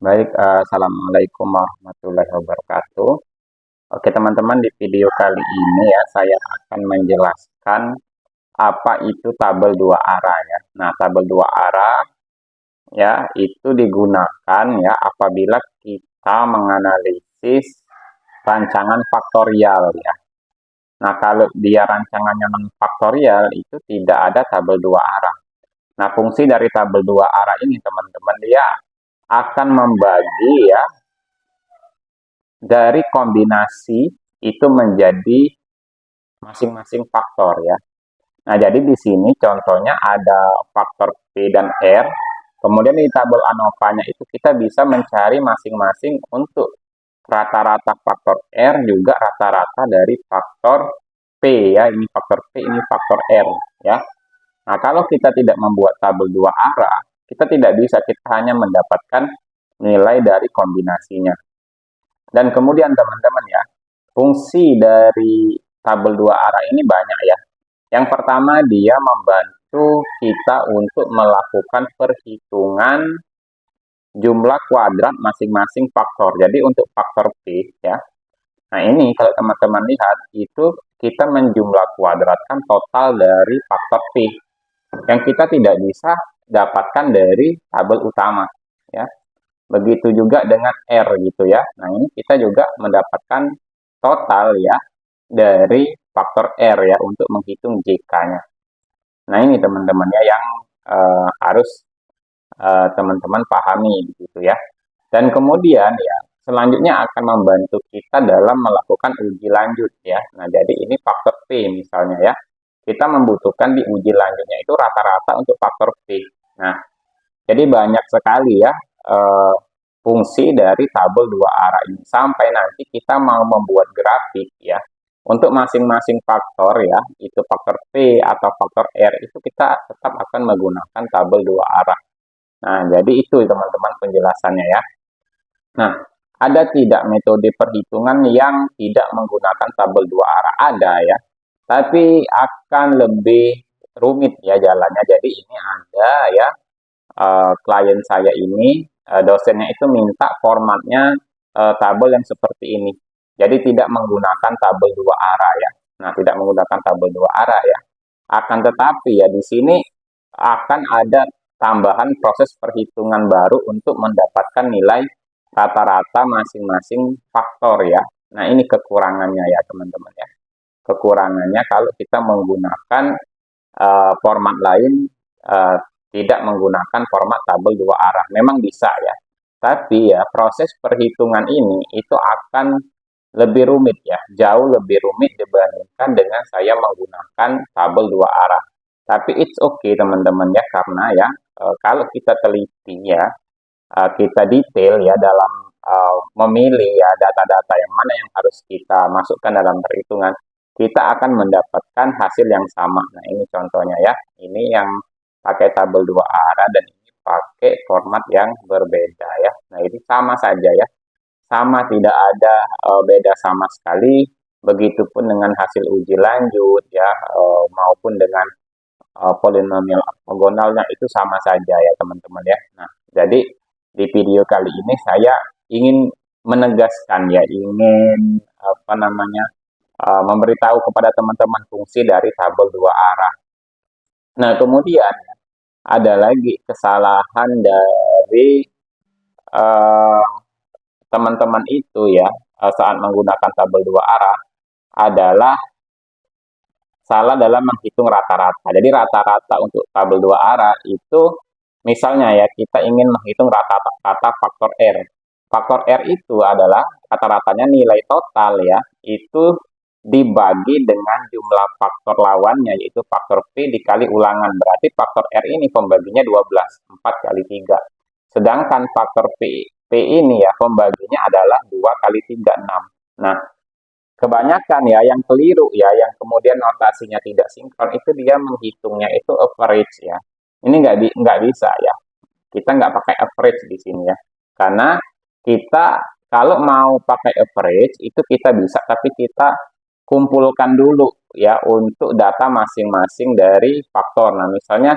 Baik, assalamualaikum warahmatullahi wabarakatuh. Oke, teman-teman, di video kali ini ya, saya akan menjelaskan apa itu tabel dua arah ya. Nah, tabel dua arah ya itu digunakan ya apabila kita menganalisis rancangan faktorial ya. Nah, kalau dia rancangannya non faktorial itu tidak ada tabel dua arah. Nah, fungsi dari tabel dua arah ini teman-teman dia akan membagi ya dari kombinasi itu menjadi masing-masing faktor ya. Nah, jadi di sini contohnya ada faktor P dan R. Kemudian di tabel ANOVA-nya itu kita bisa mencari masing-masing untuk rata-rata faktor R juga rata-rata dari faktor P ya. Ini faktor P, ini faktor R ya. Nah, kalau kita tidak membuat tabel dua arah, kita tidak bisa, kita hanya mendapatkan nilai dari kombinasinya. Dan kemudian teman-teman ya, fungsi dari tabel dua arah ini banyak ya. Yang pertama, dia membantu kita untuk melakukan perhitungan jumlah kuadrat masing-masing faktor. Jadi untuk faktor P ya. Nah, ini kalau teman-teman lihat itu kita menjumlah kuadratkan total dari faktor P yang kita tidak bisa dapatkan dari tabel utama ya. Begitu juga dengan R gitu ya. Nah, ini kita juga mendapatkan total ya dari faktor R ya untuk menghitung JK-nya. Nah, ini teman-teman ya yang harus teman-teman pahami gitu ya. Dan kemudian ya selanjutnya akan membantu kita dalam melakukan uji lanjut ya. Nah, jadi ini faktor P misalnya ya. Kita membutuhkan di uji lanjutnya itu rata-rata untuk faktor P. Nah, jadi banyak sekali ya fungsi dari tabel dua arah ini sampai nanti kita mau membuat grafik ya untuk masing-masing faktor ya, itu faktor P atau faktor R itu kita tetap akan menggunakan tabel dua arah. Nah, jadi itu teman-teman penjelasannya ya. Nah, ada tidak metode perhitungan yang tidak menggunakan tabel dua arah? Ada ya, tapi akan lebih rumit ya jalannya. Jadi ini ada ya, klien saya ini, dosennya itu minta formatnya tabel yang seperti ini. Jadi tidak menggunakan tabel dua arah ya. Nah, tidak menggunakan tabel dua arah ya. Akan tetapi ya di sini akan ada tambahan proses perhitungan baru untuk mendapatkan nilai rata-rata masing-masing faktor ya. Nah, ini kekurangannya ya teman-teman ya. Kekurangannya kalau kita menggunakan format lain, uh, tidak menggunakan format tabel dua arah. Memang bisa ya, tapi ya proses perhitungan ini itu akan lebih rumit ya, jauh lebih rumit dibandingkan dengan saya menggunakan tabel dua arah. Tapi it's okay teman-teman ya, karena ya kalau kita teliti ya, kita detail ya dalam memilih ya data-data yang mana yang harus kita masukkan dalam perhitungan, kita akan mendapatkan hasil yang sama. Nah, ini contohnya ya. Ini yang pakai tabel dua arah dan ini pakai format yang berbeda ya. Nah, ini sama saja ya. Sama, tidak ada beda sama sekali. Begitupun dengan hasil uji lanjut ya, maupun dengan polinomial ortogonalnya itu sama saja ya teman-teman ya. Nah, jadi di video kali ini saya ingin menegaskan ya, ingin apa namanya memberitahu kepada teman-teman fungsi dari tabel dua arah. Nah, kemudian ada lagi kesalahan dari eh, teman-teman itu ya saat menggunakan tabel dua arah adalah salah dalam menghitung rata-rata. Jadi rata-rata untuk tabel dua arah itu misalnya ya kita ingin menghitung rata-rata faktor R. Faktor R itu adalah rata-ratanya nilai total ya, itu dibagi dengan jumlah faktor lawannya yaitu faktor P dikali ulangan. Berarti faktor R ini pembaginya 12, 4 kali 3. Sedangkan faktor P ini ya pembaginya adalah 2 kali 3, 6. Nah, kebanyakan ya yang keliru ya, yang kemudian notasinya tidak sinkron itu dia menghitungnya itu average ya. Ini nggak bisa ya. Kita nggak pakai average di sini ya. Karena kita kalau mau pakai average itu kita bisa, tapi kita kumpulkan dulu ya untuk data masing-masing dari faktor. Nah, misalnya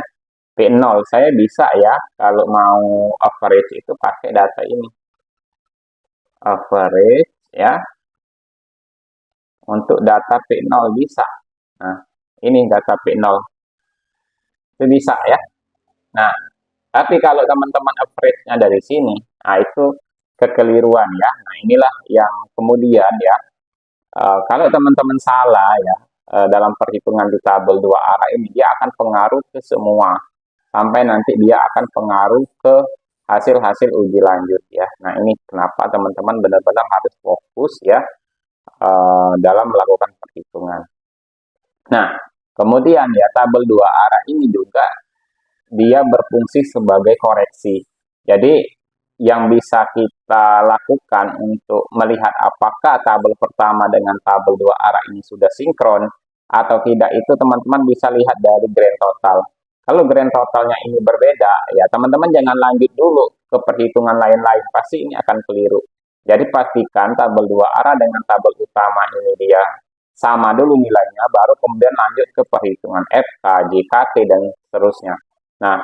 P0 saya bisa ya kalau mau average itu pakai data ini. Average ya. Untuk data P0 bisa. Nah, ini data P0. Itu bisa ya. Nah, tapi kalau teman-teman average-nya dari sini, nah itu kekeliruan ya. Nah, inilah yang kemudian ya, kalau teman-teman salah ya, dalam perhitungan di tabel dua arah ini, dia akan pengaruh ke semua. Sampai nanti dia akan pengaruh ke hasil-hasil uji lanjut ya. Nah, ini kenapa teman-teman benar-benar harus fokus ya, dalam melakukan perhitungan. Nah, kemudian ya tabel dua arah ini juga dia berfungsi sebagai koreksi. Jadi yang bisa kita lakukan untuk melihat apakah tabel pertama dengan tabel dua arah ini sudah sinkron atau tidak itu teman-teman bisa lihat dari grand total. Kalau grand totalnya ini berbeda, ya teman-teman jangan lanjut dulu ke perhitungan lain-lain, pasti ini akan keliru. Jadi pastikan tabel dua arah dengan tabel utama ini dia sama dulu nilainya, baru kemudian lanjut ke perhitungan FK, JKT, dan seterusnya. Nah,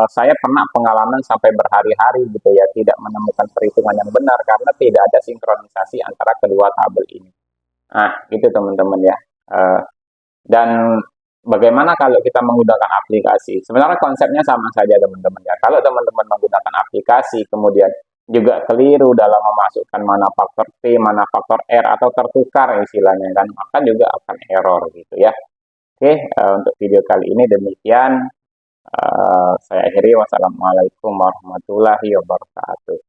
saya pernah pengalaman sampai berhari-hari gitu ya, tidak menemukan perhitungan yang benar karena tidak ada sinkronisasi antara kedua tabel ini. Nah, itu teman-teman ya. Dan bagaimana kalau kita menggunakan aplikasi? Sebenarnya konsepnya sama saja teman-teman ya. Kalau teman-teman menggunakan aplikasi, kemudian juga keliru dalam memasukkan mana faktor P, mana faktor R, atau tertukar istilahnya kan, maka juga akan error gitu ya. Oke, untuk video kali ini demikian. Saya akhiri. Wassalamualaikum warahmatullahi wabarakatuh.